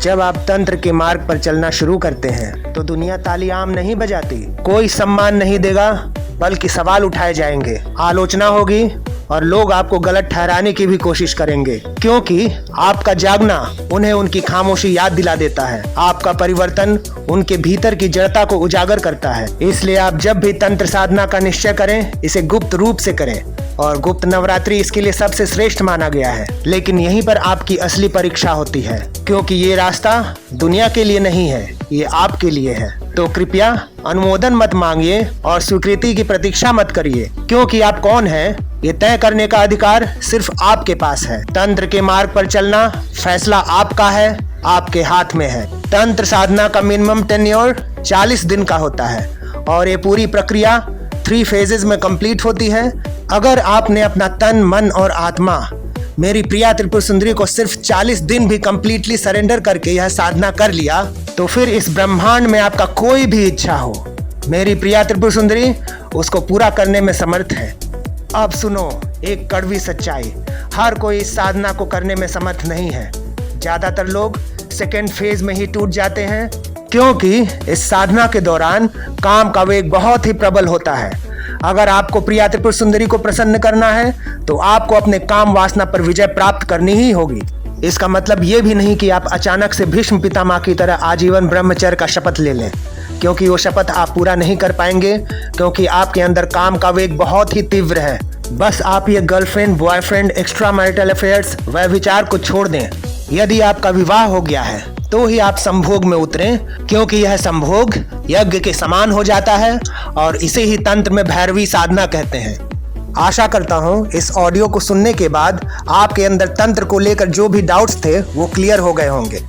जब आप तंत्र के मार्ग पर चलना शुरू करते हैं तो दुनिया तालियां नहीं बजाती, कोई सम्मान नहीं देगा, बल्कि सवाल उठाए जाएंगे, आलोचना होगी और लोग आपको गलत ठहराने की भी कोशिश करेंगे, क्योंकि आपका जागना उन्हें उनकी खामोशी याद दिला देता है। आपका परिवर्तन उनके भीतर की जड़ता को उजागर करता है। इसलिए आप जब भी तंत्र साधना का निश्चय करें, इसे गुप्त रूप से करें और गुप्त नवरात्रि इसके लिए सबसे श्रेष्ठ माना गया है। लेकिन यहीं पर आपकी असली परीक्षा होती है, क्योंकि ये रास्ता दुनिया के लिए नहीं है, ये आपके लिए है। तो कृपया अनुमोदन मत मांगिए और स्वीकृति की प्रतीक्षा मत करिए, क्योंकि आप कौन हैं ये तय करने का अधिकार सिर्फ आपके पास है। तंत्र के मार्ग पर चलना फैसला आपका है, आपके हाथ में है। तंत्र साधना का मिनिमम टेन्योर 40 दिन का होता है और ये पूरी प्रक्रिया 3 फेजेस में कंप्लीट होती है। अगर आपने अपना तन, मन और आत्मा मेरी प्रिया त्रिपुर सुंदरी को सिर्फ 40 दिन भी कंप्लीटली सरेंडर करके यह साधना कर लिया, तो फिर इस ब्रह्मांड में आपका कोई भी इच्छा हो, मेरी प्रिया त्रिपुर सुंदरी उसको पूरा करने में समर्थ है। अब सुनो एक कड़वी सच्चाई, हर कोई इस साधना को करने में समर्थ नहीं है। ज्यादातर लोग सेकेंड फेज में ही टूट जाते हैं, क्योंकि इस साधना के दौरान काम का वेग बहुत ही प्रबल होता है। अगर आपको प्रिया त्रिपुर सुंदरी को प्रसन्न करना है तो आपको अपने काम वासना पर विजय प्राप्त करनी ही होगी। इसका मतलब ये भी नहीं कि आप अचानक से भीष्म पितामह की तरह आजीवन ब्रह्मचर्य का शपथ ले लें, क्योंकि वो शपथ आप पूरा नहीं कर पाएंगे, क्योंकि आपके अंदर काम का वेग बहुत ही तीव्र है। बस आप ये girlfriend, boyfriend, extra marital affairs वह विचार को छोड़ दें। यदि आपका विवाह हो गया है तो ही आप संभोग में उतरें, क्योंकि यह संभोग यज्ञ के समान हो जाता है और इसे ही तंत्र में भैरवी साधना कहते हैं। आशा करता हूँ इस ऑडियो को सुनने के बाद आपके अंदर तंत्र को लेकर जो भी डाउट्स थे वो क्लियर हो गए होंगे।